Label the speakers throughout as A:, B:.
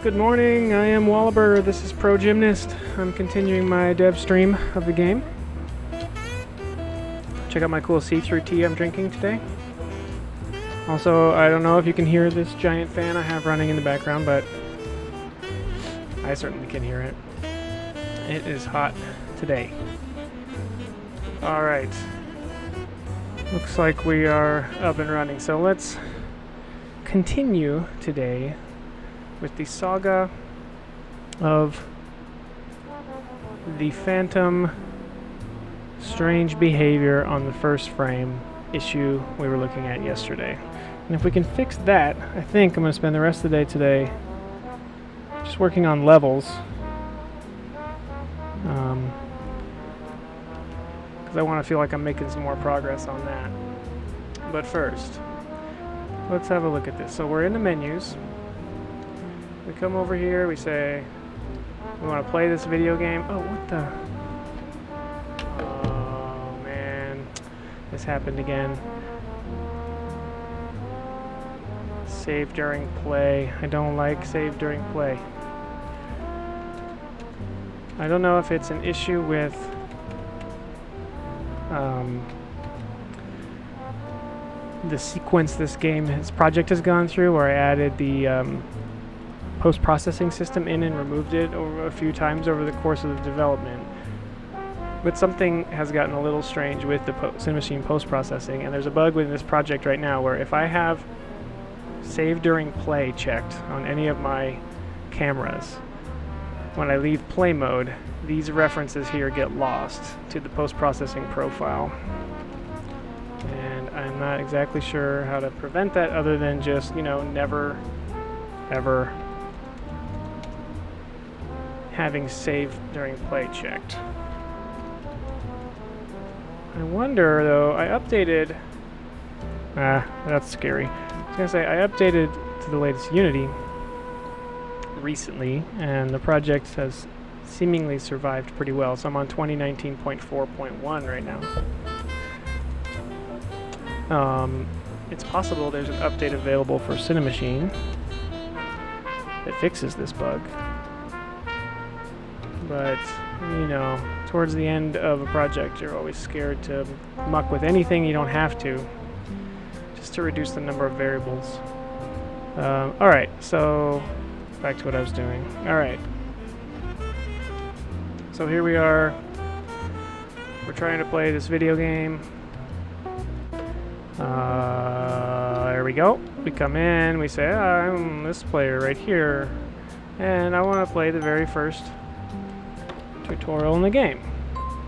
A: Good morning, I am Wallaber, this is Pro Gymnast. I'm continuing my dev stream of the game. Check out my cool see-through tea I'm drinking today. Also, I don't know if you can hear this giant fan I have running in the background, but I certainly can hear it. It is hot today. Alright. Looks like we are up and running, so let's continue today with the saga of the phantom strange behavior on the first frame issue we were looking at yesterday. And if we can fix that, I think I'm going to spend the rest of the day today just working on levels. Because I want to feel like I'm making some more progress on that. But first, let's have a look at this. So we're in the menus. We come over here, we say, we want to play this video game. Oh, what the? Oh, man. This happened again. Save during play. I don't like save during play. I don't know if it's an issue with the sequence this project has gone through, where I added the post-processing system in and removed it over a few times over the course of the development. But something has gotten a little strange with the Cinemachine post-processing, and there's a bug within this project right now where if I have save during play checked on any of my cameras, when I leave play mode, these references here get lost to the post-processing profile. And I'm not exactly sure how to prevent that other than just, never, ever having save during play checked. I wonder though, I updated, that's scary. I was gonna say, I updated to the latest Unity recently, and the project has seemingly survived pretty well. So I'm on 2019.4.1 right now. It's possible there's an update available for Cinemachine that fixes this bug. But, towards the end of a project, you're always scared to muck with anything you don't have to, just to reduce the number of variables. Alright, so back to what I was doing. Alright. So here we are. We're trying to play this video game. There we go. We come in, we say, I'm this player right here, and I want to play the very first tutorial in the game.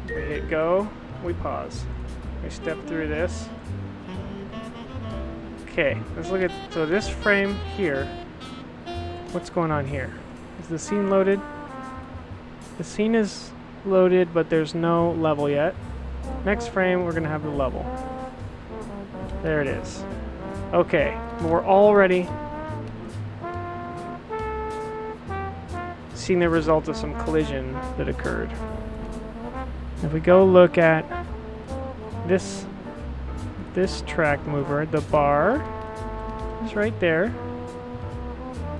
A: We hit go, we pause. We step through this. Okay, let's look at, so this frame here, what's going on here? Is the scene loaded? The scene is loaded, but there's no level yet. Next frame, we're going to have the level. There it is. Okay, we're already seeing the result of some collision that occurred. If we go look at this track mover, the bar is right there.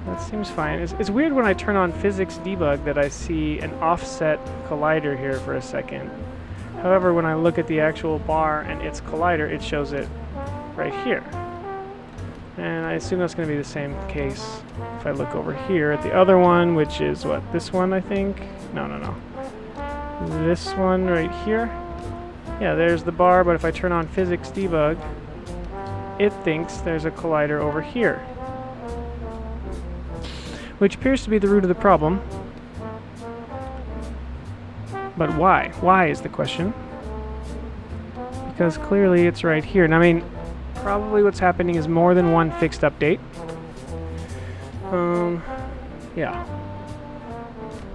A: That seems fine. It's weird when I turn on physics debug that I see an offset collider here for a second. However, when I look at the actual bar and its collider, it shows it right here. And I assume that's going to be the same case if I look over here at the other one, which is what? This one, I think? No. This one right here. Yeah, there's the bar, but if I turn on physics debug, it thinks there's a collider over here, which appears to be the root of the problem. But why? Why is the question? Because clearly it's right here. And I mean, probably what's happening is more than one fixed update. Yeah.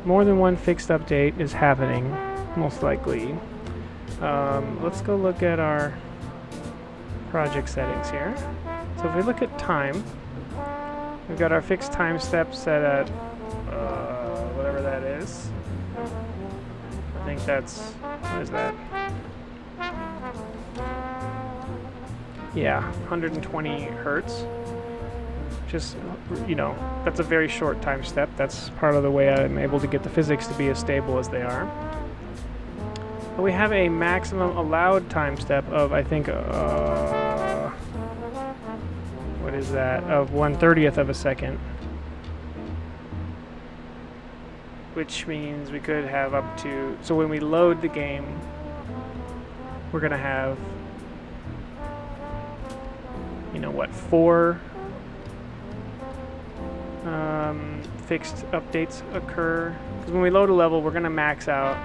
A: More than one fixed update is happening, most likely. Let's go look at our project settings here. So if we look at time, we've got our fixed time step set at whatever that is. I think that's, what is that? Yeah, 120 hertz. Just, you know, that's a very short time step. That's part of the way I'm able to get the physics to be as stable as they are. But we have a maximum allowed time step of, I think, what is that? Of 1/30th of a second. Which means we could have up to, so when we load the game, we're gonna have, you know what, 4 fixed updates occur. Because when we load a level, we're gonna max out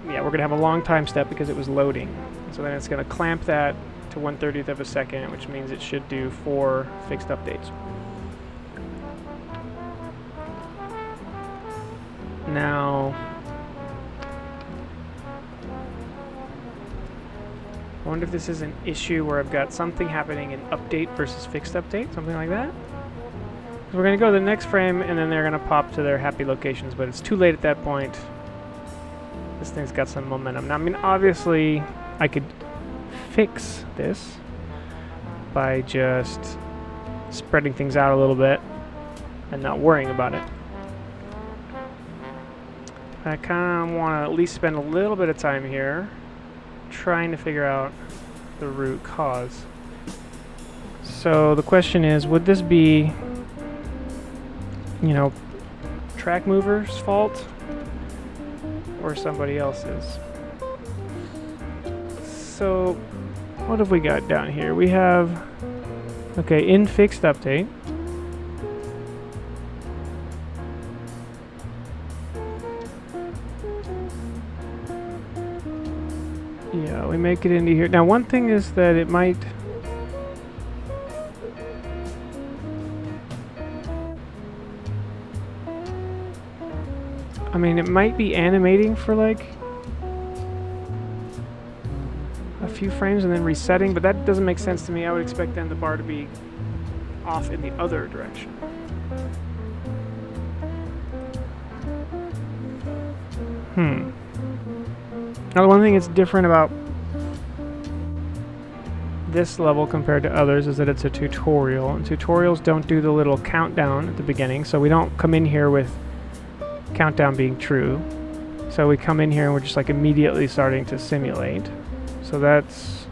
A: yeah, we're gonna have a long time step because it was loading. So then it's gonna clamp that to 1/30th of a second, which means it should do 4 fixed updates. Now, I wonder if this is an issue where I've got something happening in update versus fixed update, something like that. So we're going to go to the next frame, and then they're going to pop to their happy locations, but it's too late at that point. This thing's got some momentum. Now, I mean, obviously, I could fix this by just spreading things out a little bit and not worrying about it. I kind of want to at least spend a little bit of time here trying to figure out the root cause. So the question is, would this be, you know, track mover's fault or somebody else's? So what have we got down here? We have, okay, in fixed update. Yeah, we make it into here. Now, one thing is that it might... I mean, it might be animating for like a few frames and then resetting, but that doesn't make sense to me. I would expect then the bar to be off in the other direction. Now, the one thing that's different about this level compared to others is that it's a tutorial, and tutorials don't do the little countdown at the beginning, so we don't come in here with countdown being true. So we come in here and we're just like immediately starting to simulate. So that's,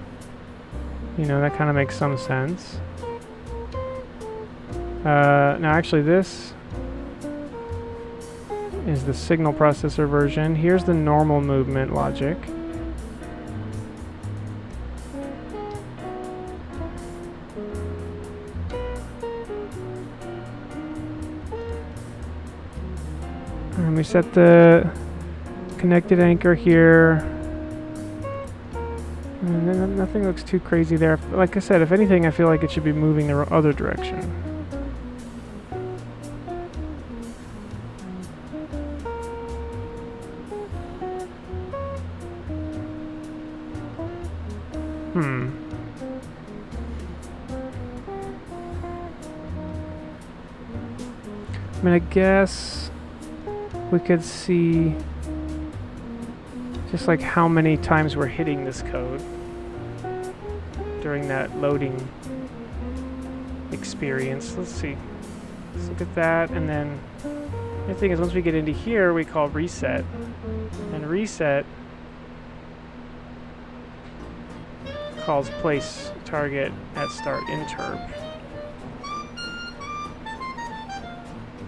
A: you know, that kind of makes some sense. Now actually this is the signal processor version. Here's the normal movement logic. And we set the connected anchor here. And then nothing looks too crazy there. Like I said, if anything, I feel like it should be moving the other direction. I mean, I guess we could see just like how many times we're hitting this code during that loading experience. Let's see. Let's look at that, and then the thing is, once we get into here, we call reset, and reset calls place target at start interp.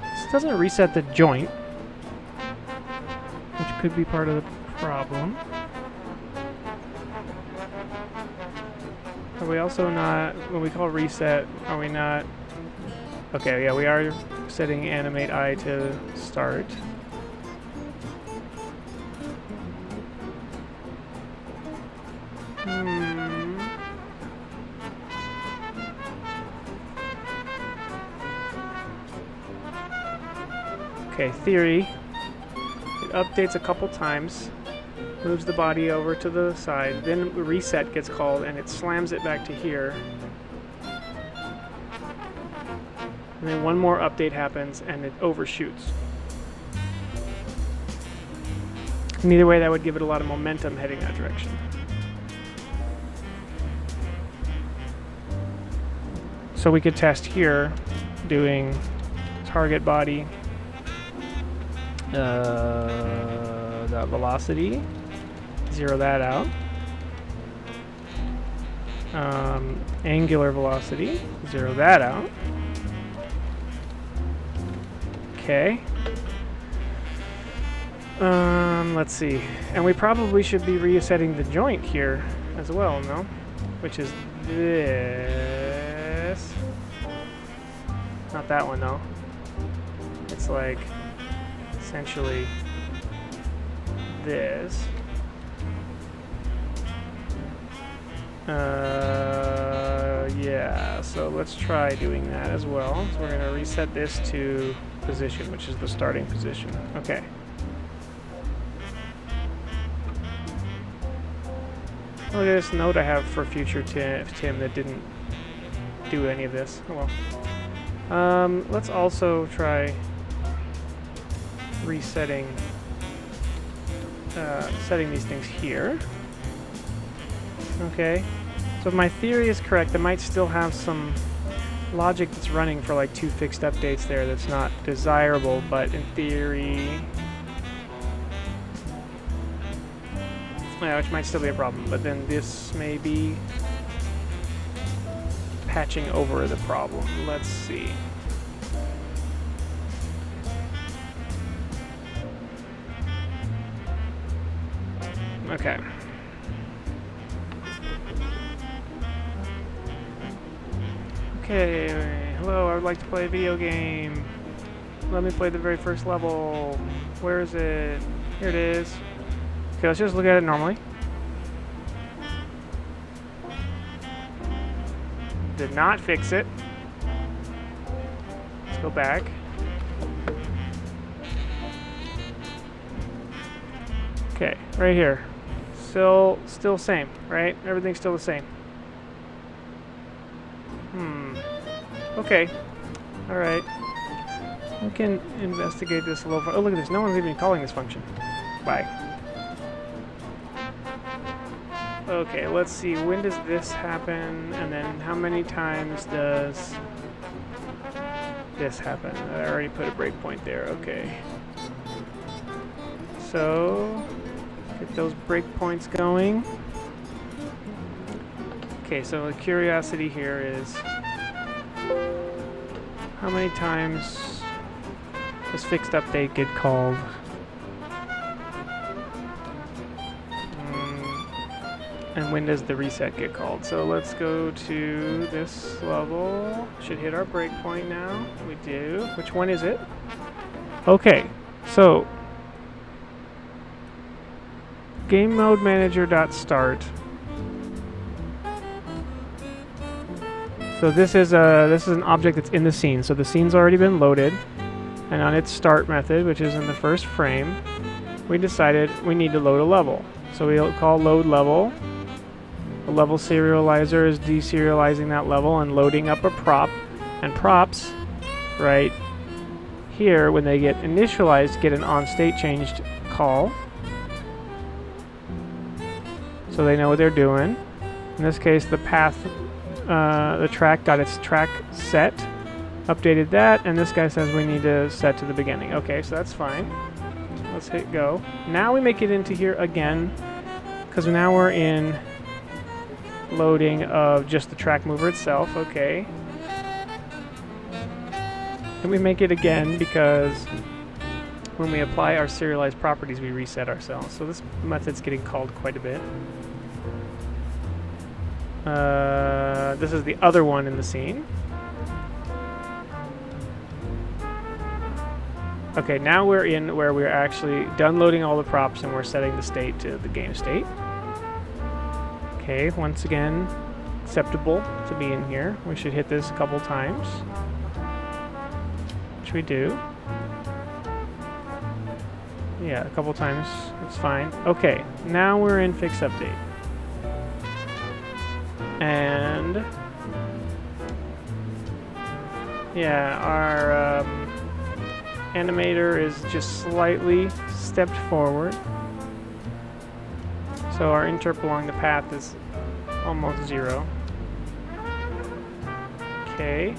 A: This doesn't reset the joint, which could be part of the problem. Are we also not, when we call reset, are we not, okay, yeah, we are setting animate I to start. Okay, theory. It updates a couple times, moves the body over to the side, then reset gets called and it slams it back to here. And then one more update happens and it overshoots. And either way, that would give it a lot of momentum heading that direction. So we could test here doing target body dot velocity, zero that out. Angular velocity, zero that out. Okay. Let's see. And we probably should be resetting the joint here as well, no? Which is this. Not that one, though. It's like essentially this. Yeah, so let's try doing that as well. So we're going to reset this to position, which is the starting position. Okay. Look at this note I have for future Tim that didn't do any of this. Oh well. Let's also try resetting, setting these things here. Okay. So if my theory is correct, I might still have some logic that's running for like 2 fixed updates there that's not desirable, but in theory, yeah, which might still be a problem, but then this may be patching over the problem. Let's see. Okay. Okay, hello, I would like to play a video game. Let me play the very first level. Where is it? Here it is. Okay, let's just look at it normally. Did not fix it. Let's go back. Okay, right here. Still same, right? Everything's still the same. Okay. Alright. We can investigate this a little. Oh, look at this. No one's even calling this function. Bye. Okay, let's see. When does this happen? And then how many times does this happen? I already put a breakpoint there. Okay. So, get those breakpoints going. Okay, so the curiosity here is how many times does fixed update get called? And when does the reset get called? So let's go to this level. Should hit our breakpoint now. We do. Which one is it? Okay, so game mode manager.start. So this is an object that's in the scene. So the scene's already been loaded, and on its start method, which is in the first frame, we decided we need to load a level. So we'll call load level. The level serializer is deserializing that level and loading up a prop. And props, right here, when they get initialized, get an on-state changed call. So they know what they're doing. In this case, the path, the track got its track set, updated that, and this guy says we need to set to the beginning. Okay, so that's fine. Let's hit go. Now we make it into here again, because now we're in loading of just the track mover itself. Okay. And we make it again because when we apply our serialized properties, we reset ourselves. So this method's getting called quite a bit. This is the other one in the scene. Okay, now we're in where we're actually done loading all the props and we're setting the state to the game state. Okay, once again, acceptable to be in here. We should hit this a couple times, which we do. Yeah, a couple times, it's fine. Okay, now we're in fix update. And yeah, our animator is just slightly stepped forward. So our interp along the path is almost 0. Okay.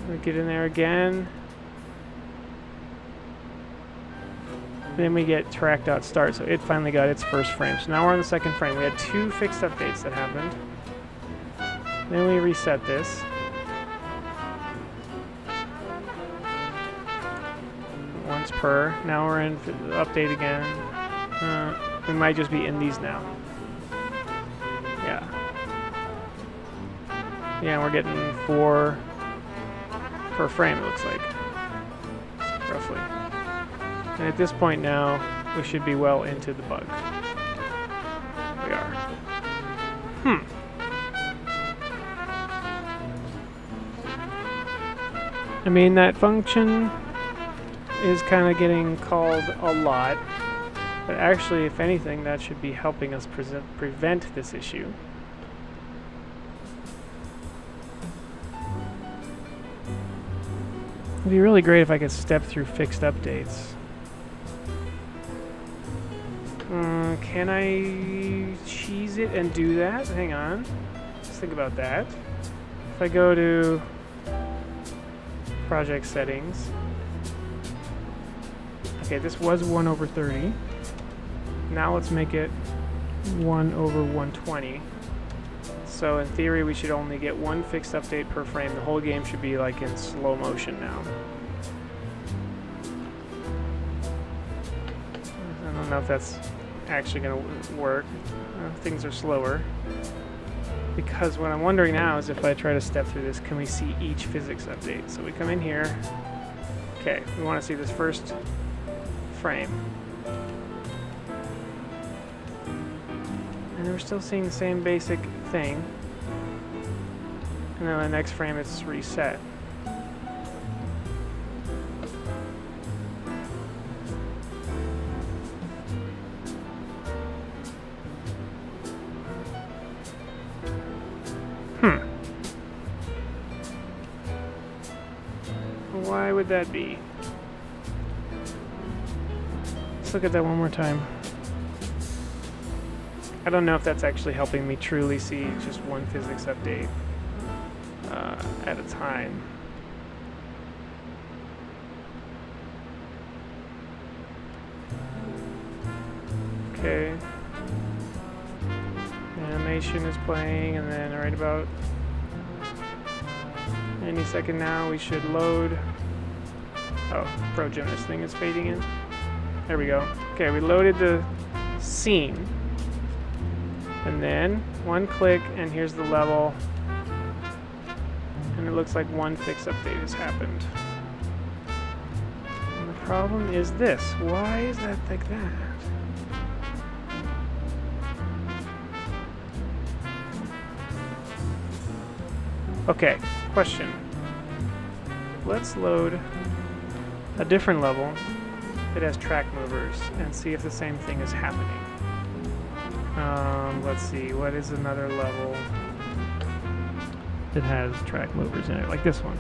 A: We get in there again. Then we get track.start, so it finally got its first frame. So now we're on the second frame. We had 2 fixed updates that happened. Then we reset this. Once per. Now we're in update again. We might just be in these now. Yeah. Yeah, we're getting 4 per frame, it looks like. Roughly. And at this point now, we should be well into the bug. We are. I mean, that function is kind of getting called a lot, but actually, if anything, that should be helping us prevent this issue. It'd be really great if I could step through fixed updates. Can I cheese it and do that? Hang on. Let's think about that. If I go to project settings. Okay, this was 1/30. Now let's make it 1/120. So in theory, we should only get 1 fixed update per frame. The whole game should be like in slow motion now. I don't know if that's actually going to work. Things are slower. Because what I'm wondering now is if I try to step through this, can we see each physics update? So we come in here. Okay, we want to see this first frame. And we're still seeing the same basic thing. And then the next frame it's reset. Why would that be? Let's look at that one more time. I don't know if that's actually helping me truly see just 1 physics update at a time. Okay. Animation is playing, and then right about any second now we should load. Oh, Pro Gymnast thing is fading in. There we go. Okay, we loaded the scene. And then 1 click, and here's the level. And it looks like 1 fix update has happened. And the problem is this. Why is that like that? Okay, question. Let's load a different level that has track movers and see if the same thing is happening. Let's see, what is another level that has track movers in it, like this one?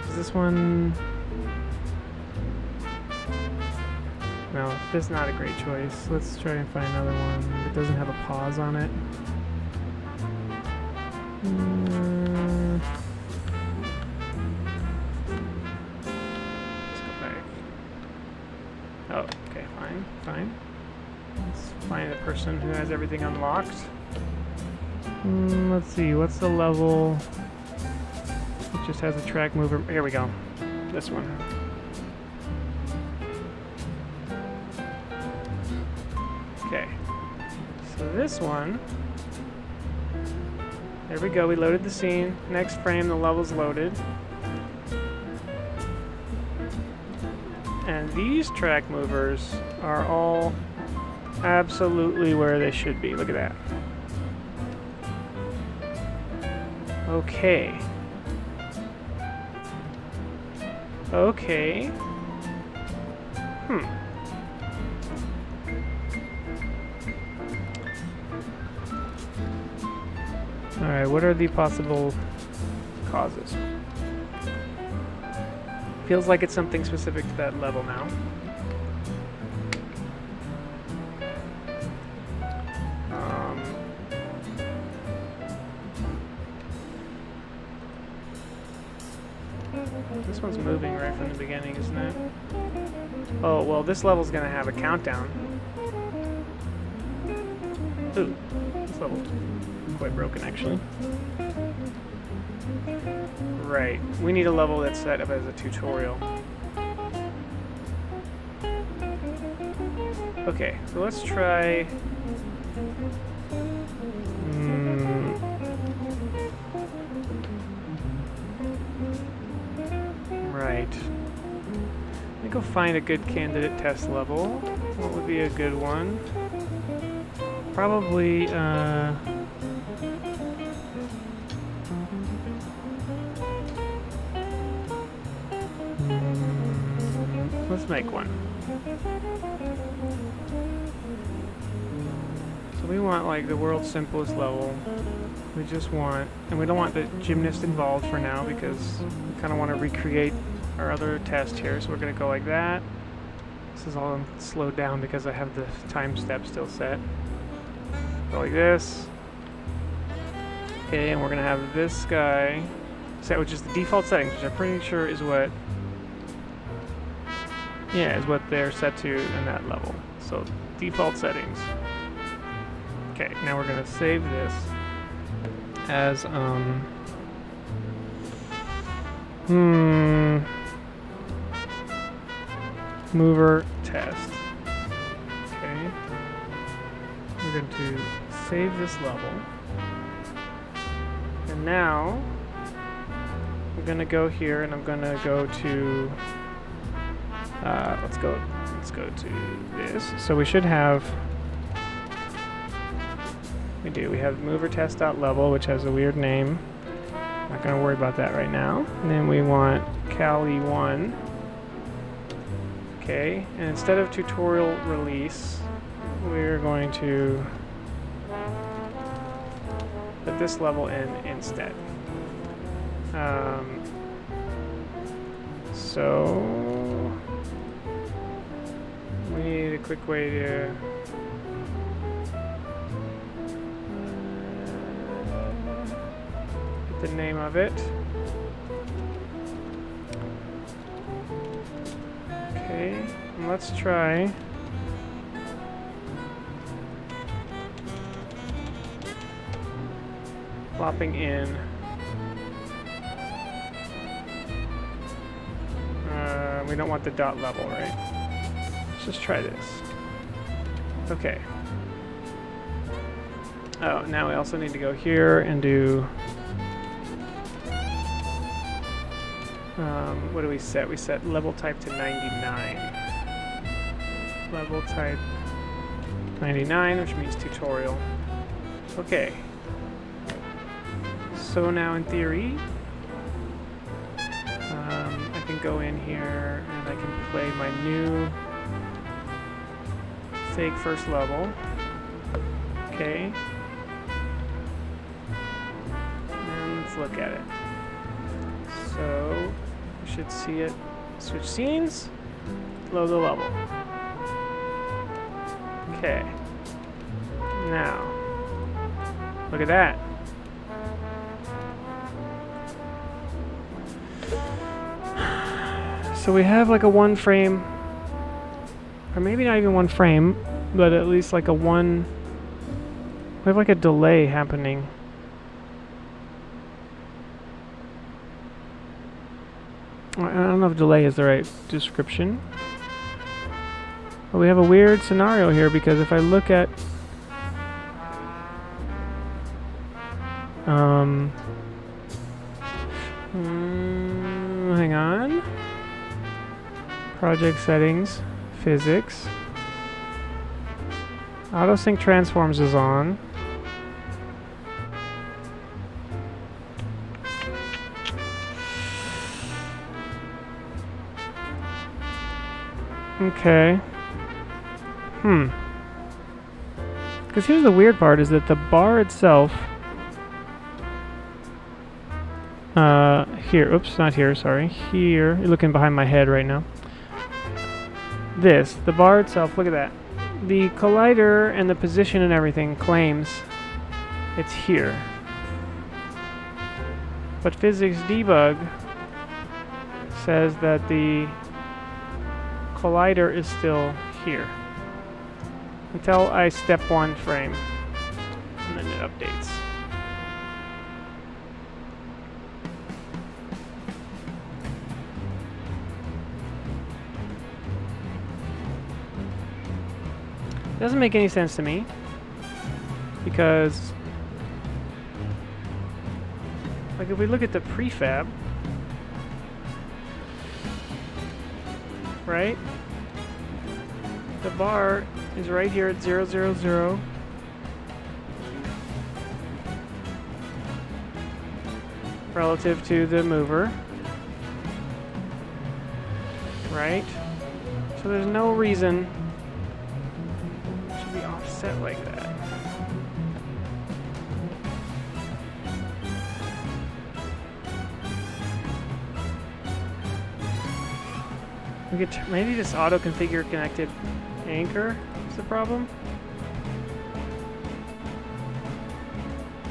A: Is this one? No, this is not a great choice. Let's try and find another one that doesn't have a pause on it. Let's go back. Oh, okay, fine. Let's find the person who has everything unlocked. Let's see, what's the level? It just has a track mover. Here we go. This one. Okay. So this one. There we go, we loaded the scene. Next frame, the level's loaded. And these track movers are all absolutely where they should be. Look at that. Okay. Okay. Alright, what are the possible causes? Feels like it's something specific to that level now. This one's moving right from the beginning, isn't it? Oh, well, this level's gonna have a countdown. Ooh, this level's quite broken, actually. Right, we need a level that's set up as a tutorial. Okay, so let's try... Right. Let me go find a good candidate test level. What would be a good one? Probably, let's make one. So we want like the world's simplest level. We just want, and we don't want the gymnast involved for now because we kind of want to recreate our other test here. So we're going to go like that. This is all slowed down because I have the time step still set. Go like this. Okay, and we're going to have this guy set, which is the default settings, which I'm pretty sure is what, yeah, is what they're set to in that level. So default settings. Okay, now we're going to save this as mover test. Okay, we're going to save this level, and now I'm going to go here and I'm going to go to let's go to this. So we should have, we have mover test.level, which has a weird name. Not going to worry about that right now. And then we want Cali1. Okay, and instead of tutorial release, we're going to put this level in instead. So we need a quick way to the name of it. Okay, and let's try plopping in we don't want the dot level, right? Let's just try this. Okay. Oh, now we also need to go here and do what do we set? We set level type to 99. Level type 99, which means tutorial. Okay. So now in theory, I can go in here and I can play my new fake first level. Okay. And let's look at it. So we should see it. Switch scenes, load the level. Okay. Now, look at that. So we have like a one frame, or maybe not even one frame, but at least like a one, we have like a delay happening. I don't know if delay is the right description. But we have a weird scenario here because if I look at hang on. Project settings, physics. Autosync transforms is on. Okay. Because here's the weird part, is that the bar itself... here, oops, not here, sorry. Here, you're looking behind my head right now. The bar itself, look at that. The collider and the position and everything claims it's here. But physics debug says that the collider is still here until I step 1 frame, and then it updates. It doesn't make any sense to me, because like if we look at the prefab, right? The bar is right here at 0, 0, 0. Relative to the mover, right? So there's no reason it should be offset like that. We could maybe this auto configure connected anchor is the problem.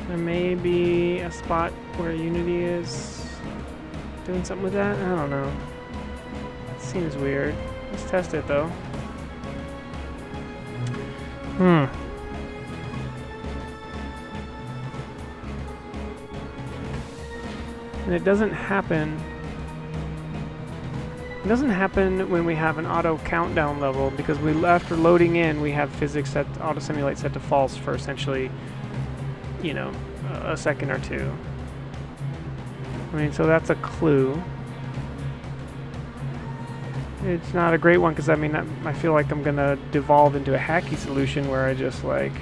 A: There may be a spot where Unity is doing something with that. I don't know. It seems weird. Let's test it though. And it doesn't happen. It doesn't happen when we have an auto countdown level, because after loading in, we have physics set auto simulate set to false for essentially, you know, a second or two. I mean, so that's a clue. It's not a great one, because I mean, I feel like I'm gonna devolve into a hacky solution where I just like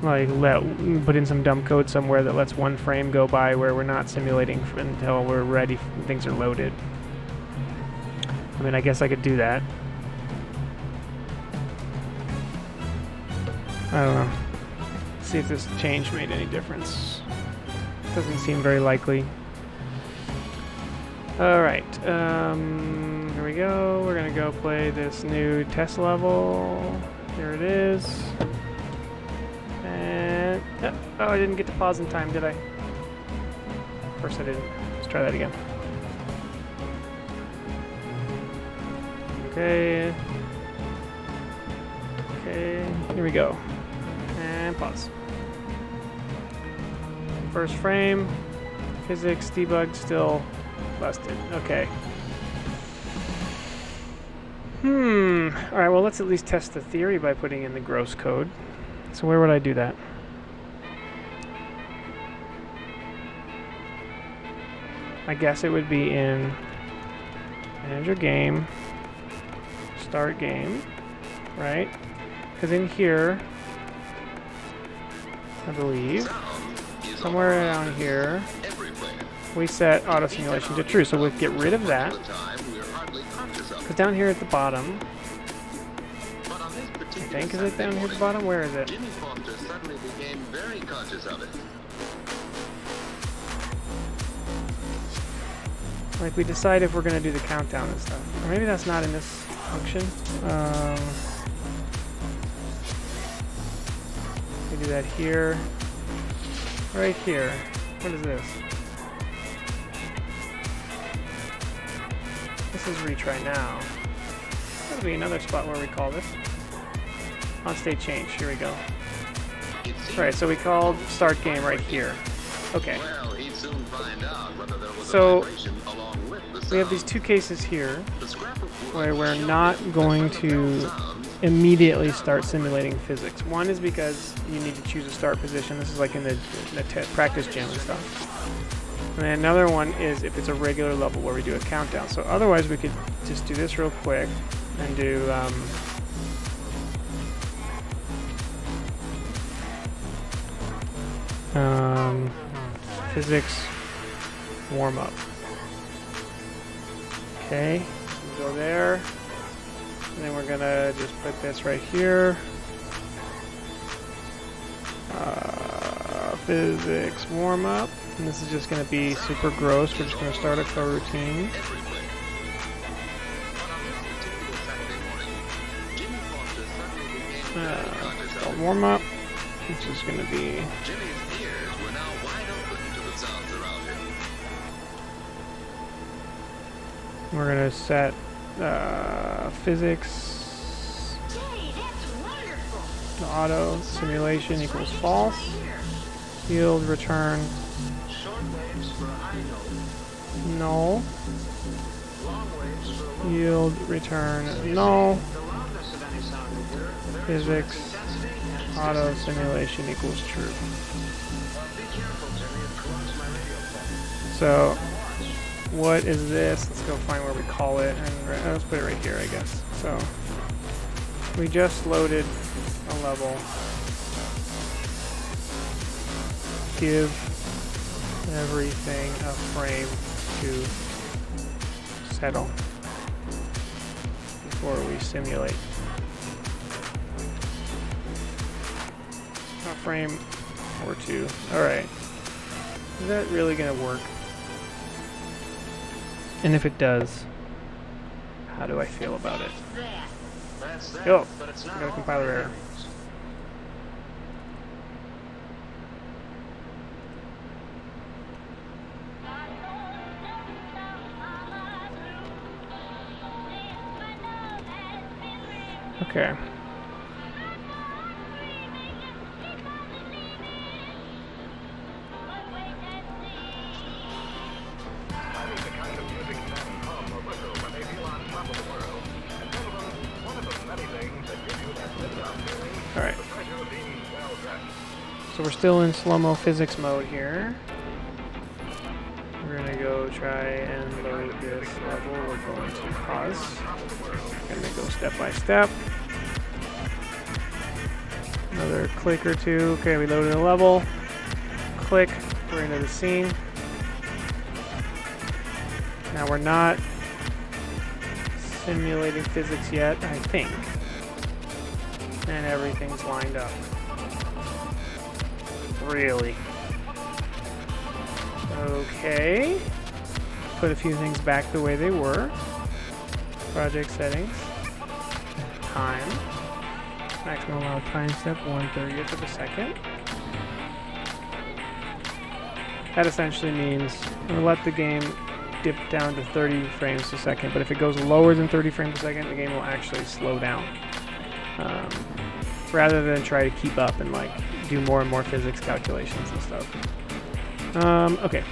A: put in some dumb code somewhere that lets 1 frame go by where we're not simulating until we're ready, things are loaded. I mean, I guess I could do that. I don't know. See if this change made any difference. Doesn't seem very likely. Alright, here we go. We're gonna go play this new test level. Here it is. And oh, I didn't get to pause in time, did I? Of course I didn't. Let's try that again. Okay. Okay, here we go. And pause. First frame. Physics debug still busted. Okay. Alright, well, let's at least test the theory by putting in the gross code. So where would I do that? I guess it would be in Manager Game, Start Game, right? Because in here, I believe, somewhere around here, we set auto simulation to true. So we'll get rid of that. Because down here at the bottom, I think, is it down here at the bottom? Where is it? Like, we decide if we're going to do the countdown and stuff. Or maybe that's not in this function. We do that here. Right here. What is this? This is retry now. That'll be another spot where we call this. On state change. Here we go. Alright, so we called start game right here. Okay. So we have these two cases here where we're not going to immediately start simulating physics. One is because you need to choose a start position. This is like in the practice gym and stuff. And then another one is if it's a regular level where we do a countdown. So otherwise we could just do this real quick and do physics warm-up. Okay, go there. And then we're gonna just put this right here. Physics warm-up. And this is just gonna be super gross. We're just gonna start a coroutine. Warm-up. It's just gonna be We're gonna set physics to auto. Simulation equals false. Yield return null. Yield return null. Physics auto simulation equals true. So what is this? Let's go find where we call it, and let's put it right here, I guess. So we just loaded a level. Give everything a frame to settle before we simulate. A frame or two. Alright. Is that really going to work? And if it does, how do I feel about it? Oh, I got a compiler error. Okay. Alright. So we're still in slow-mo physics mode here. We're gonna go try and load this level. We're going to pause. Gonna go step by step. Another click or two. Okay, we loaded a level. Click. We're into the scene. Now we're not simulating physics yet, I think. And everything's lined up. Really? Okay. Put a few things back the way they were. Project settings. Time. Maximum allowed time step, 1/30th of a second. That essentially means we'll let the game dip down to 30 frames a second, but if it goes lower than 30 frames a second, the game will actually slow down. Rather than try to keep up and like do more and more physics calculations and stuff. Okay.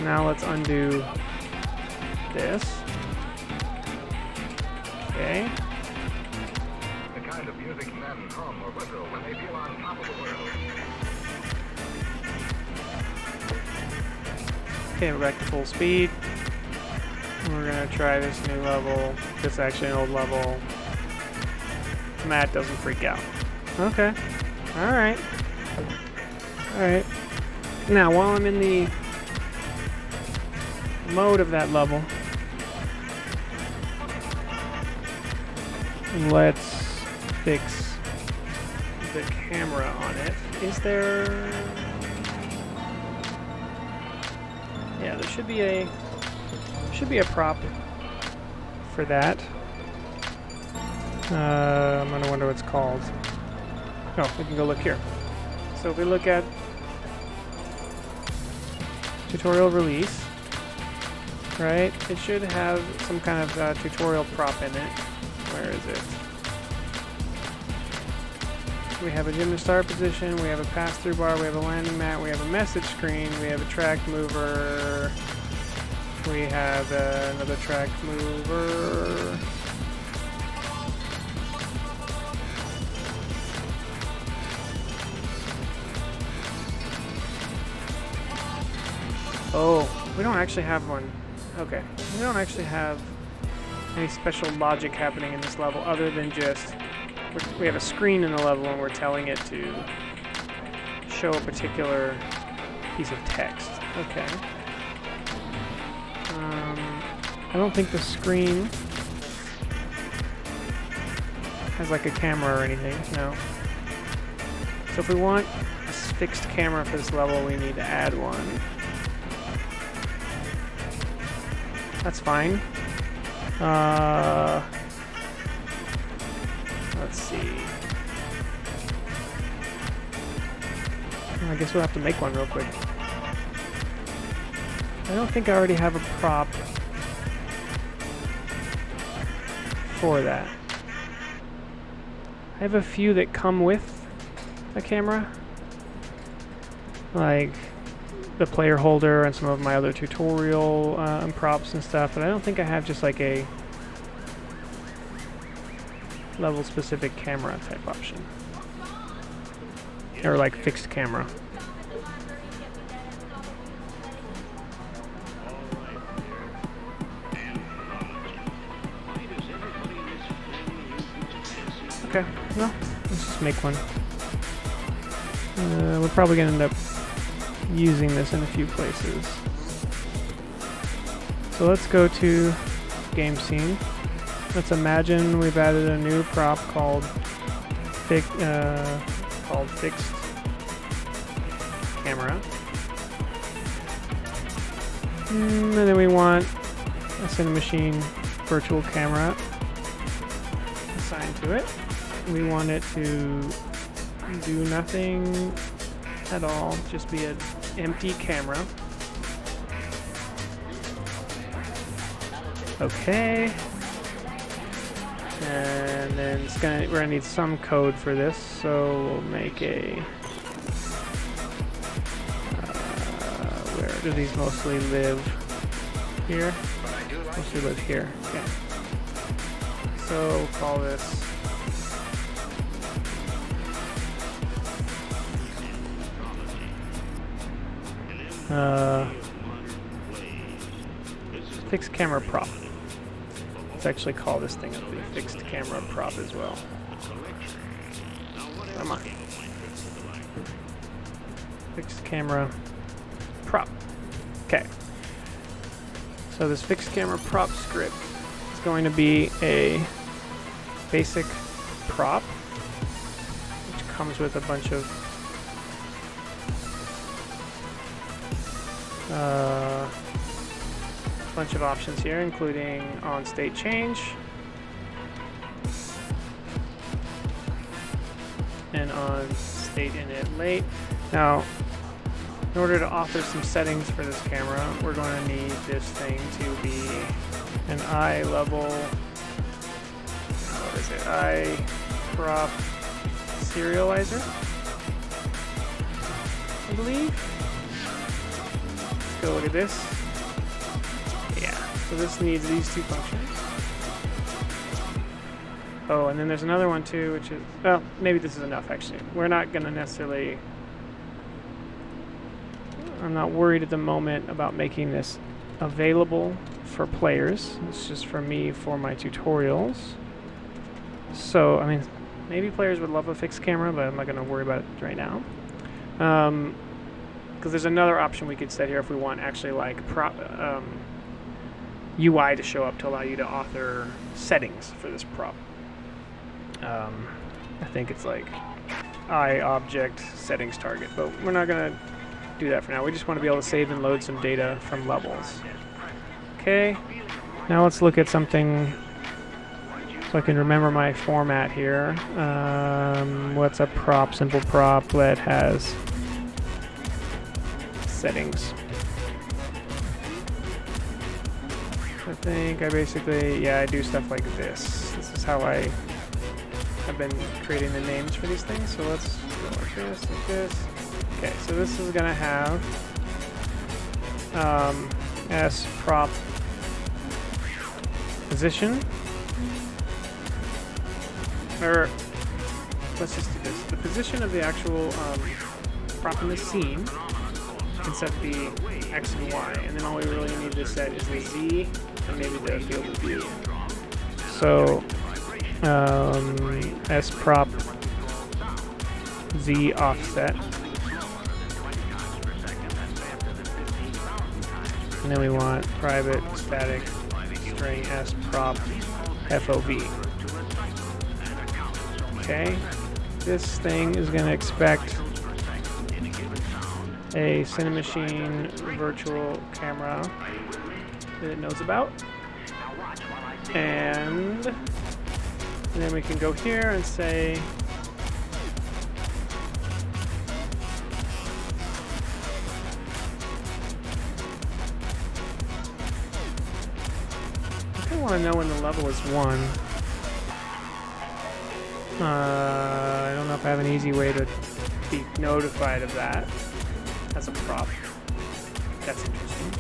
A: Now let's undo this. Okay.
B: The kind of music men hum or whistle when they feel on top of the world.
A: Okay, we're back to full speed. We're gonna try this new level. This is actually an old level. Matt doesn't freak out. Okay. Alright. Alright. Now, while I'm in the mode of that level, let's fix the camera on it. Is there... Yeah, there should be a prop for that. I'm gonna wonder what it's called. Oh, we can go look here. So if we look at tutorial release, right? It should have some kind of tutorial prop in it. Where is it? We have a gymnast start position, we have a pass-through bar, we have a landing mat, we have a message screen, we have a track mover, we have another track mover. Oh, we don't actually have one. Okay, we don't actually have any special logic happening in this level other than just we have a screen in the level and we're telling it to show a particular piece of text. Okay. I don't think the screen has like a camera or anything, no. So if we want a fixed camera for this level, we need to add one. That's fine. Let's see. I guess we'll have to make one real quick. I don't think I already have a prop for that. I have a few that come with a camera, like the player holder and some of my other tutorial props and stuff, but I don't think I have just like a level specific camera type option, or like fixed camera. Okay, no, let's just make one. We're probably gonna end up using this in a few places. So let's go to game scene. Let's imagine we've added a new prop called fixed camera. And then we want a Cinemachine virtual camera assigned to it. We want it to do nothing at all, just be an empty camera. Okay. And then we're gonna need some code for this, so we'll make a where do these mostly live? Here? Mostly live here. Okay. So we'll call this fixed camera prop. Let's actually call this thing the fixed camera prop as well. Come on. Fixed camera prop. Okay. So this fixed camera prop script is going to be a basic prop, which comes with a bunch of options here, including on state change and on state init late. Now, in order to author some settings for this camera, we're going to need this thing to be an eye level. What is it? Eye prop serializer, I believe. Let's go look at this. Yeah, so this needs these two functions. Oh, and then there's another one too, which is, well, maybe this is enough actually. We're not going to necessarily, I'm not worried at the moment about making this available for players. It's just for me for my tutorials. So, I mean, maybe players would love a fixed camera, but I'm not going to worry about it right now. Because there's another option we could set here if we want actually like UI to show up to allow you to author settings for this prop. I think it's like eye object settings target, but we're not going to do that for now. We just want to be able to save and load some data from levels. Okay, now let's look at something so I can remember my format here. What's a prop? Simple prop that has settings. I think I basically, I do stuff like this. This is how I've been creating the names for these things. So let's go like this, like this. Okay, so this is gonna have s prop position, or let's just do this. The position of the actual prop in the scene can set the X and Y, and then all we really need to set is the Z and maybe the field of view. So S prop Z offset, and then we want private static string S prop FOV. Okay, this thing is going to expect a Cinemachine virtual camera that it knows about, and then we can go here and say want to know when the level is 1. I don't know if I have an easy way to be notified of that as a prop. That's interesting.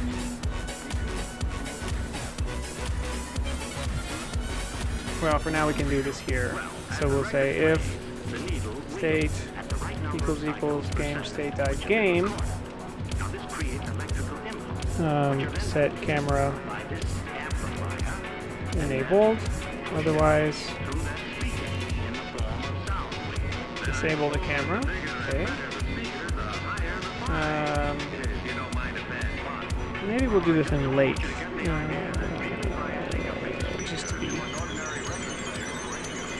A: Well, for now we can do this here. So we'll say if state equals game state dot game set camera enabled, otherwise disable the camera. Okay. Maybe we'll do this in late. Just to be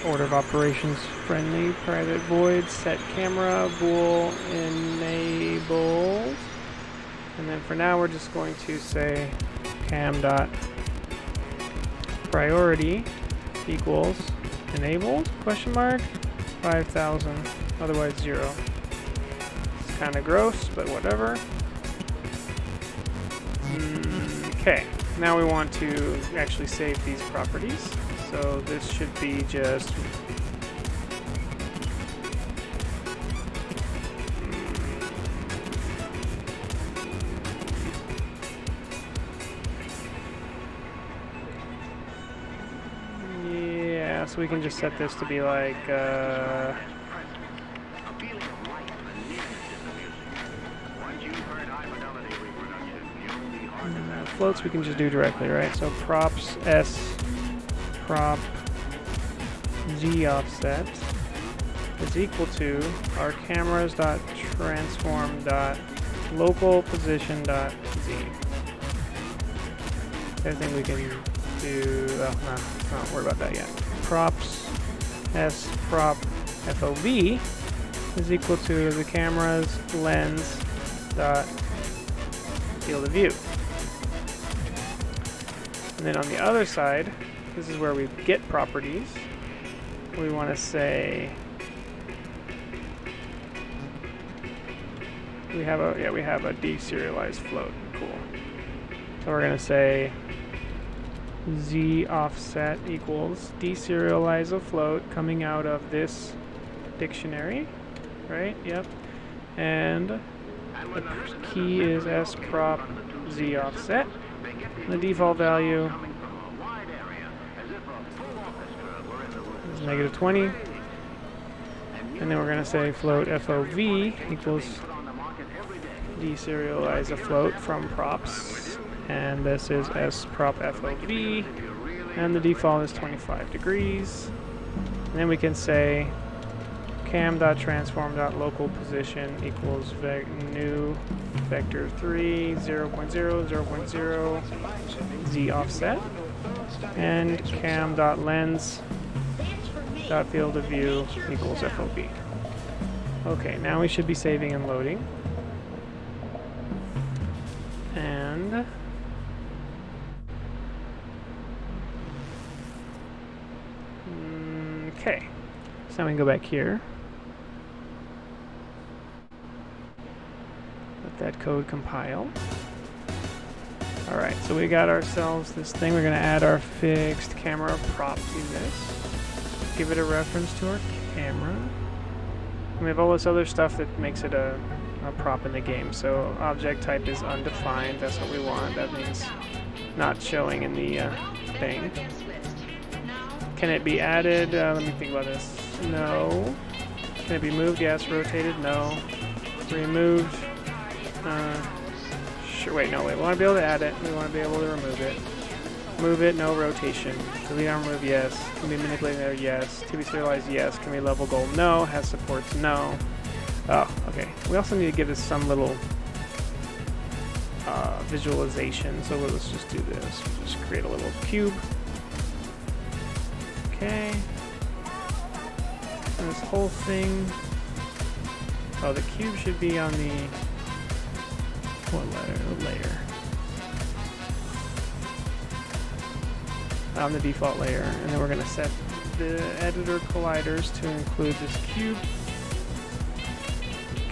A: order of operations friendly. Private void set camera bool enabled. And then for now we're just going to say cam dot priority equals enabled question mark 5,000, otherwise 0. It's kind of gross, but whatever. Okay, now we want to actually save these properties. So this should be just yeah, so we can just set this to be like floats we can just do directly, right? So props s prop z offset is equal to our cameras dot transform dot local position dot z. Everything we can do. Well, no, don't worry about that yet. Props s prop FOV is equal to the camera's lens dot field of view. And then on the other side, this is where we get properties. We want to say we have a deserialized float. Cool. So we're going to say z offset equals deserialize a float coming out of this dictionary, right? Yep. And the key is s prop z offset. The default value is -20, and then we're going to say float FOV equals deserialize a float from props, and this is s prop FOV, and the default is 25 degrees. And then we can say cam.transform.local position equals new vector 3 0.0 0.0 z offset, and cam.lens.field of view equals FOV. Okay, now we should be saving and loading. And okay, so now we can go back here. Let that code compile. Alright, so we got ourselves this thing. We're going to add our fixed camera prop to this. Give it a reference to our camera. And we have all this other stuff that makes it a prop in the game. So object type is undefined. That's what we want. That means not showing in the thing. Can it be added? Let me think about this. No. Can it be moved? Yes. Rotated? No. Removed? Sure. Wait, no. We want to be able to add it. We want to be able to remove it. Move it? No. Rotation. Delete or remove? Yes. Can be manipulated there? Yes. To be serialized? Yes. Can be level goal? No. Has supports? No. Oh, okay. We also need to give this some little visualization. So let's just do this. We'll just create a little cube. Okay. And this whole thing. Oh, the cube should be on the what layer? On the default layer, and then we're going to set the editor colliders to include this cube.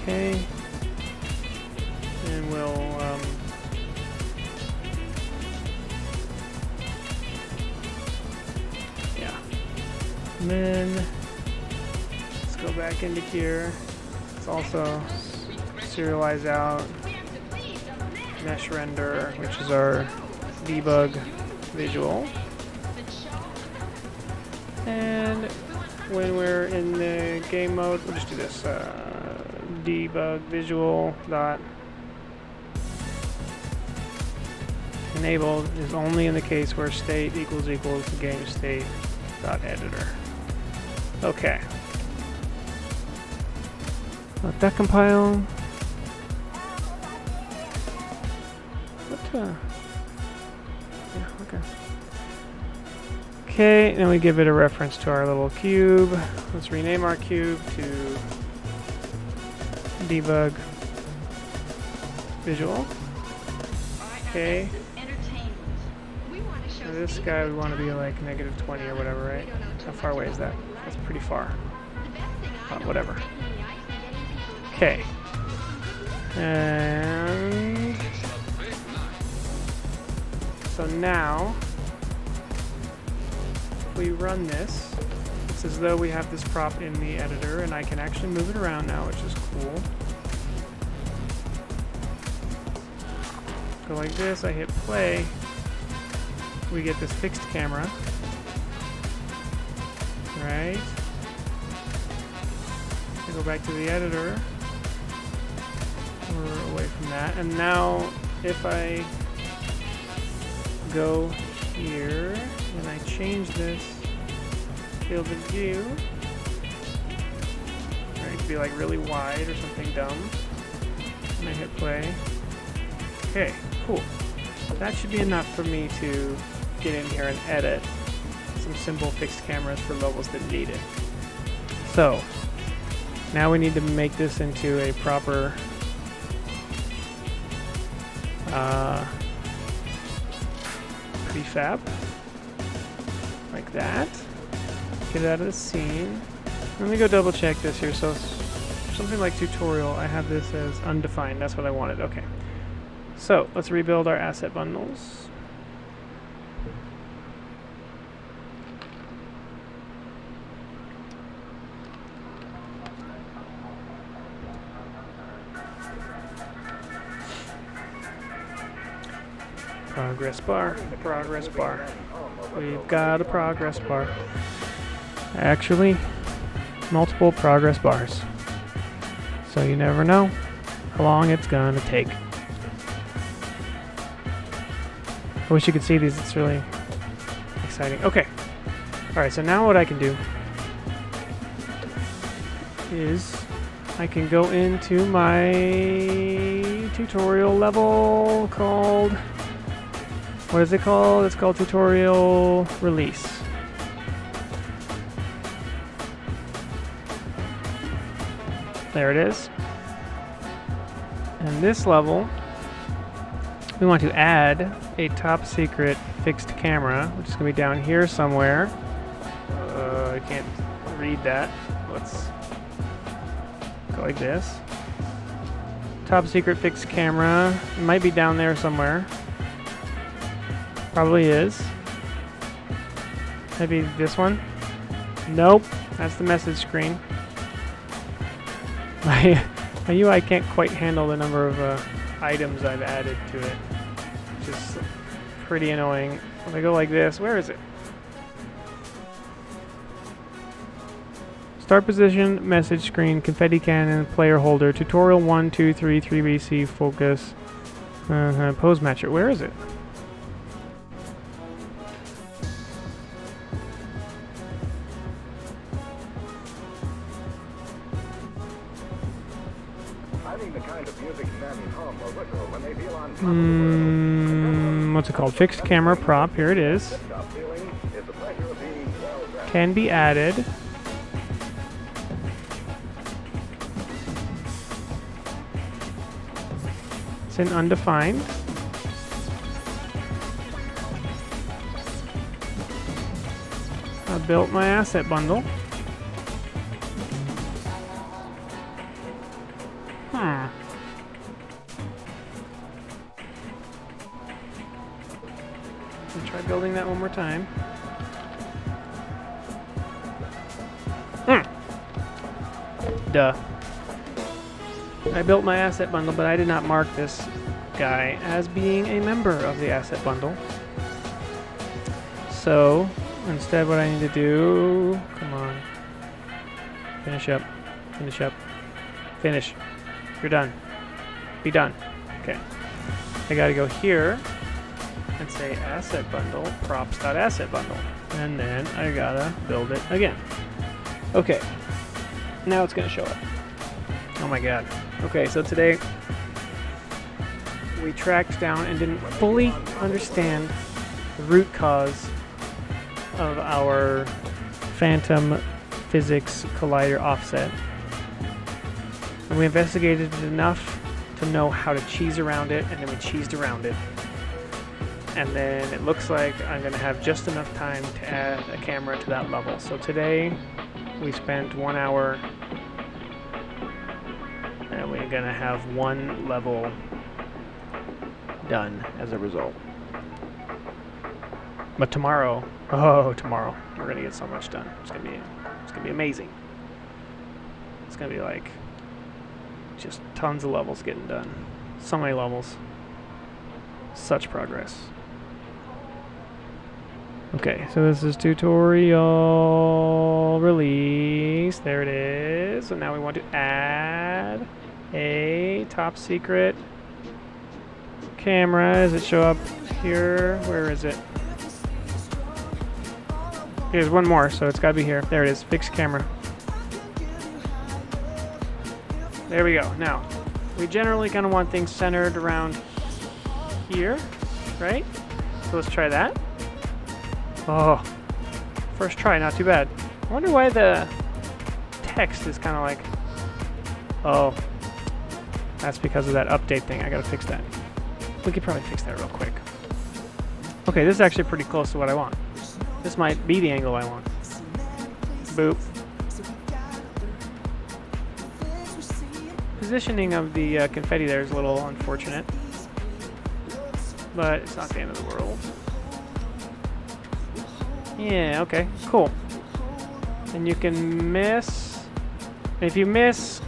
A: Okay, and we'll And then let's go back into here. Let's also serialize out mesh render, which is our debug visual. And when we're in the game mode, we'll just do this debug visual dot enabled is only in the case where state equals the game state dot editor. Okay. Let that compile. What? Yeah. Okay. Okay, and we give it a reference to our little cube. Let's rename our cube to debug visual. Okay. So this guy we want to be like -20 or whatever, right? How far away is that? That's pretty far. Whatever. Okay. And so now if we run this, it's as though we have this prop in the editor, and I can actually move it around now, which is cool. Go like this, I hit play, we get this fixed camera, right? I go back to the editor, we're away from that, and now if I go here and I change this field of view, right, to be like really wide or something dumb, and I hit play. Okay, cool. That should be enough for me to get in here and edit some simple fixed cameras for levels that need it. So now we need to make this into a proper prefab, like that. Get it out of the scene. Let me go double check this here. So something like tutorial, I have this as undefined. That's what I wanted. Okay. So let's rebuild our asset bundles. Progress bar, progress bar. We've got a progress bar. Actually, multiple progress bars. So you never know how long it's gonna take. I wish you could see these, it's really exciting. Okay. Alright, so now what I can do is I can go into my tutorial level called, what is it called? It's called tutorial release. There it is. And this level, we want to add a top secret fixed camera, which is going to be down here somewhere. I can't read that. Let's go like this. Top secret fixed camera. It might be down there somewhere. Probably is. Maybe this one? Nope. That's the message screen. My UI can't quite handle the number of items I've added to it, which is pretty annoying. If I go like this, where is it? Start position, message screen, confetti cannon, player holder, tutorial 1, 2, 3, 3BC, focus, pose matcher. Where is it? What's it called? Fixed camera prop. Here it is. Can be added. It's in undefined. I built my asset bundle. Try building that one more time. Duh. I built my asset bundle, but I did not mark this guy as being a member of the asset bundle. So, instead what I need to do... Come on. Finish up. Finish up. Finish. You're done. Be done. Okay. I gotta go here and say asset bundle, props.asset bundle. And then I gotta build it again. Okay. Now it's gonna show up. Oh my god. Okay, so today we tracked down and didn't fully understand the root cause of our phantom physics collider offset. And we investigated it enough to know how to cheese around it, and then we cheesed around it. And then it looks like I'm going to have just enough time to add a camera to that level. So today we spent 1 hour and we're going to have one level done as a result. But tomorrow, tomorrow we're going to get so much done. It's going to be amazing. It's going to be like just tons of levels getting done. So many levels. Such progress. Okay, so this is tutorial release. There it is. So now we want to add a top secret camera. Does it show up here? Where is it? There's one more, so it's got to be here. There it is. Fixed camera. There we go. Now, we generally kind of want things centered around here, right? So let's try that. Oh, first try, not too bad. I wonder why the text is kind of like, oh, that's because of that update thing. I gotta fix that. We could probably fix that real quick. Okay, this is actually pretty close to what I want. This might be the angle I want. Boop. Positioning of the confetti there is a little unfortunate, but it's not the end of the world. Yeah, okay, cool. And you can miss. If you miss,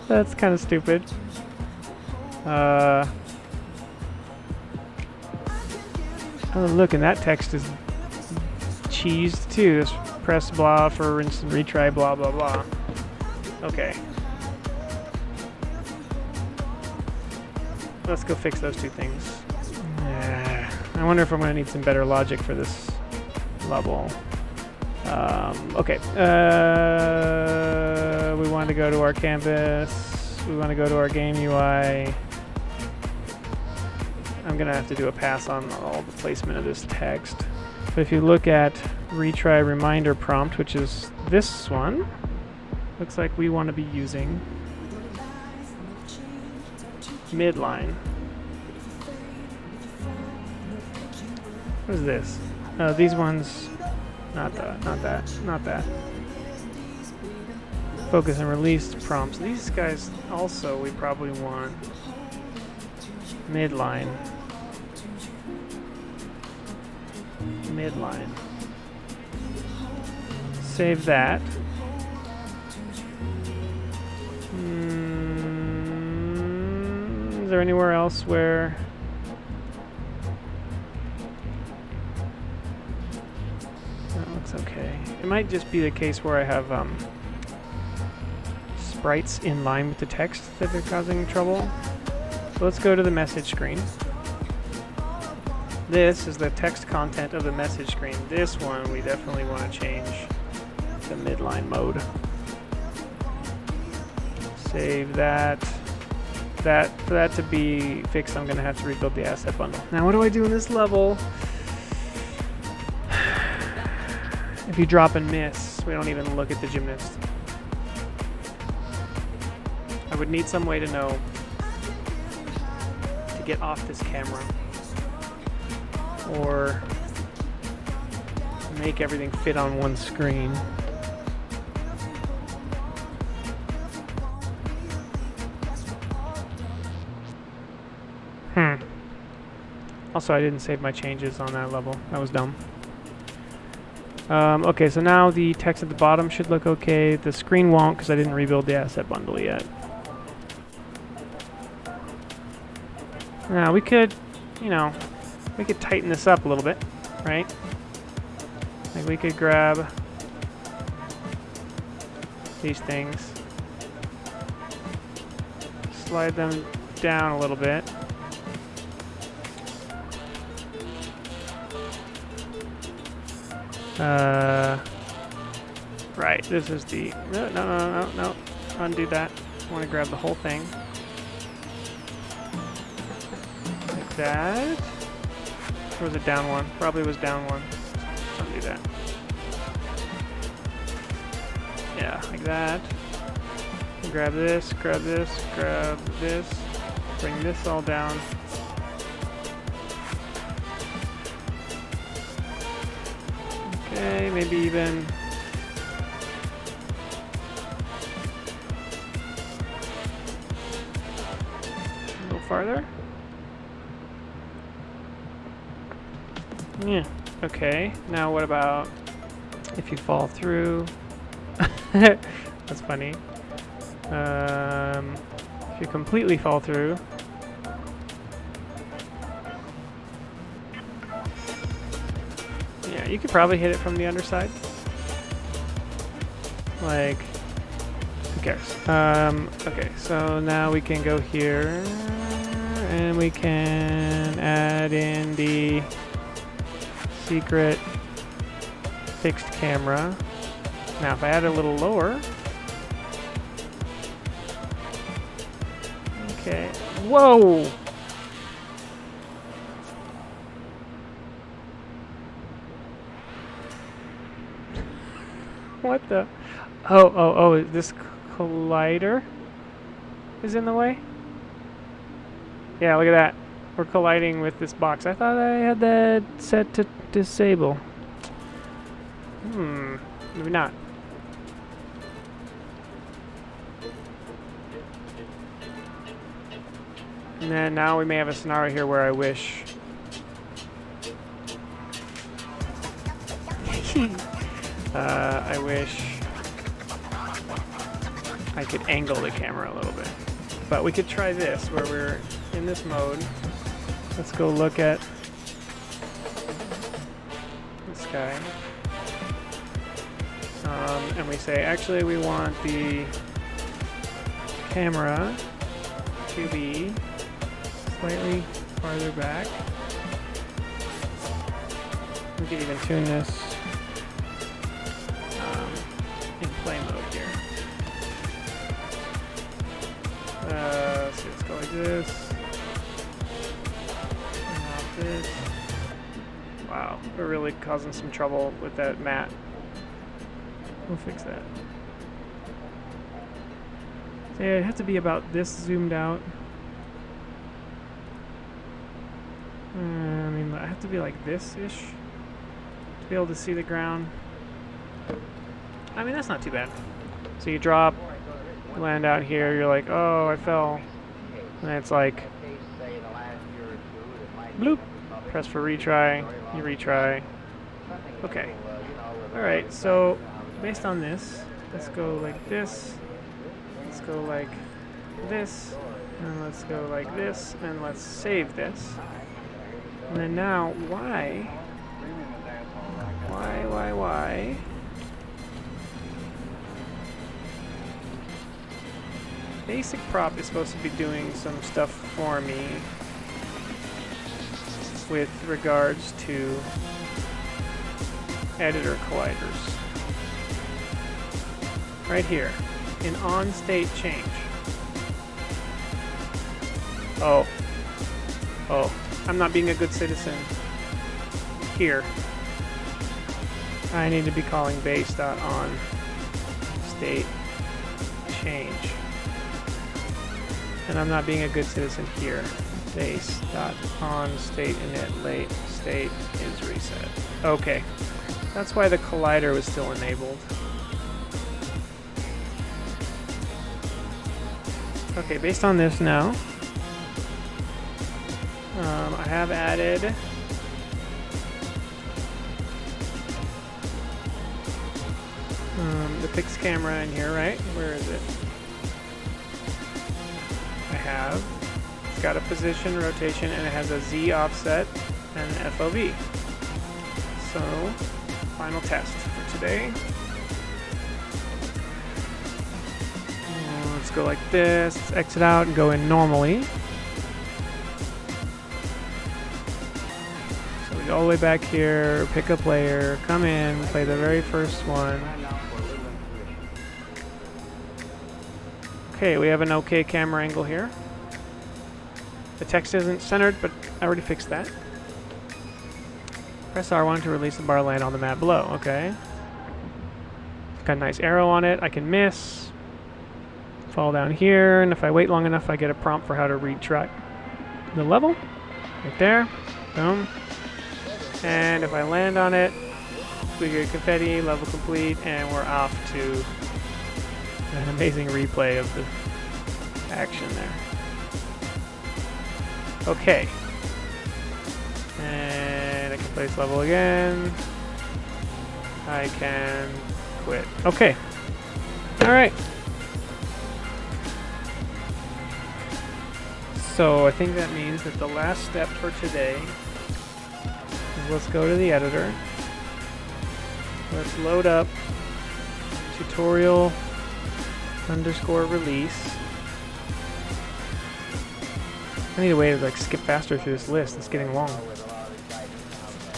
A: that's kind of stupid. Oh, look, and that text is cheesed too. Just press blah for rinse and retry, blah, blah, blah. Okay. Let's go fix those two things. I wonder if I'm going to need some better logic for this level. Okay. We want to go to our canvas. We want to go to our game UI. I'm going to have to do a pass on all the placement of this text. But if you look at retry reminder prompt, which is this one, looks like we want to be using midline. What is this? These ones, not that. Focus and release prompts. These guys also we probably want midline. Save that. Is there anywhere else where that looks okay? It might just be the case where I have sprites in line with the text that are causing trouble. So let's go to the message screen. This is the text content of the message screen. This one we definitely want to change to midline mode. Save that. For that to be fixed, I'm going to have to rebuild the asset bundle. Now, what do I do in this level? If you drop and miss, we don't even look at the gymnast. I would need some way to know to get off this camera or make everything fit on one screen. Also, I didn't save my changes on that level. That was dumb. Okay, so now the text at the bottom should look okay. The screen won't because I didn't rebuild the asset bundle yet. Now we could, you know, we could tighten this up a little bit, right? Like we could grab these things, slide them down a little bit. Right, this is the, no, undo that. I want to grab the whole thing. Like that. Or was it down one? Probably was down one. Undo that. Yeah, like that. Grab this, grab this, grab this. Bring this all down. Okay, maybe even a little farther. Yeah, okay. Now what about if you fall through? That's funny. If you completely fall through, yeah, you could probably hit it from the underside. Like, who cares? Okay, so now we can go here, and we can add in the secret fixed camera. Now, if I add a little lower, okay. Whoa! What the? Oh, this collider is in the way? Yeah, look at that. We're colliding with this box. I thought I had that set to disable. Maybe not. And then now we may have a scenario here where I wish I wish I could angle the camera a little bit. But we could try this, where we're in this mode. Let's go look at this guy. And we say, actually, we want the camera to be slightly farther back. We could even tune this in play mode here. So let's go like this. And off this. Wow, we're really causing some trouble with that mat. We'll fix that. So yeah, it has to be about this zoomed out. I mean, I have to be like this-ish to be able to see the ground. I mean, that's not too bad. So you drop, you land out here, you're like, oh, I fell. And it's like, bloop. Press for retry, you retry. Okay. Alright, so based on this, let's go like this. Let's go like this. And let's go like this. And let's save this. And then now, why? Basic prop is supposed to be doing some stuff for me with regards to editor colliders. Right here, in on state change. Oh, I'm not being a good citizen here. I need to be calling base.on state change. And I'm not being a good citizen here. Base.on state init late state is reset. Okay. That's why the collider was still enabled. Okay, based on this now, I have added the fixed camera in here, right? Where is it? I have. It's got a position, rotation, and it has a Z offset and an FOV. So, final test for today. Let's go like this. Let's exit out and go in normally. So we go all the way back here, pick up layer, come in, play the very first one. Okay, we have an okay camera angle here. The text isn't centered, but I already fixed that. Press R1 to release the bar land on the map below. Okay. It's got a nice arrow on it. I can miss. Fall down here, and if I wait long enough, I get a prompt for how to retrack the level. Right there. Boom. And if I land on it, we get confetti, level complete, and we're off to an amazing replay of the action there. Okay. And I can play this level again. I can quit. Okay. Alright. So I think that means that the last step for today is let's go to the editor. Let's load up tutorial _ release. I need a way to like skip faster through this list. It's getting long.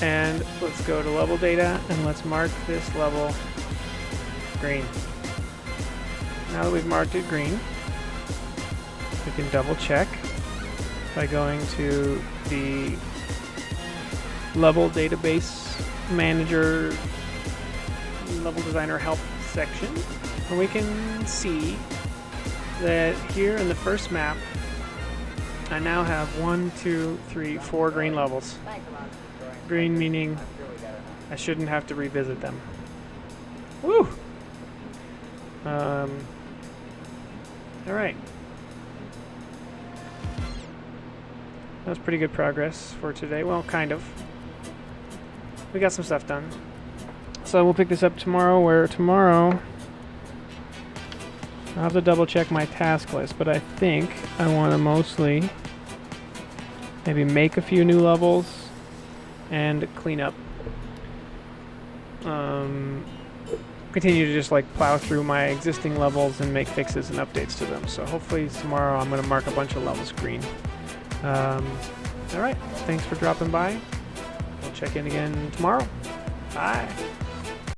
A: And let's go to level data and let's mark this level green. Now that we've marked it green, we can double check by going to the level database manager level designer help section, and we can see that here in the first map I now have 1, 2, 3, 4 green levels. Green meaning I shouldn't have to revisit them. Woo! Alright. That was pretty good progress for today. Well, kind of. We got some stuff done. So we'll pick this up tomorrow, where tomorrow I'll have to double check my task list, but I think I want to mostly maybe make a few new levels and clean up. Continue to just like plow through my existing levels and make fixes and updates to them. So hopefully tomorrow I'm going to mark a bunch of levels green. Alright, thanks for dropping by. We'll check in again tomorrow. Bye.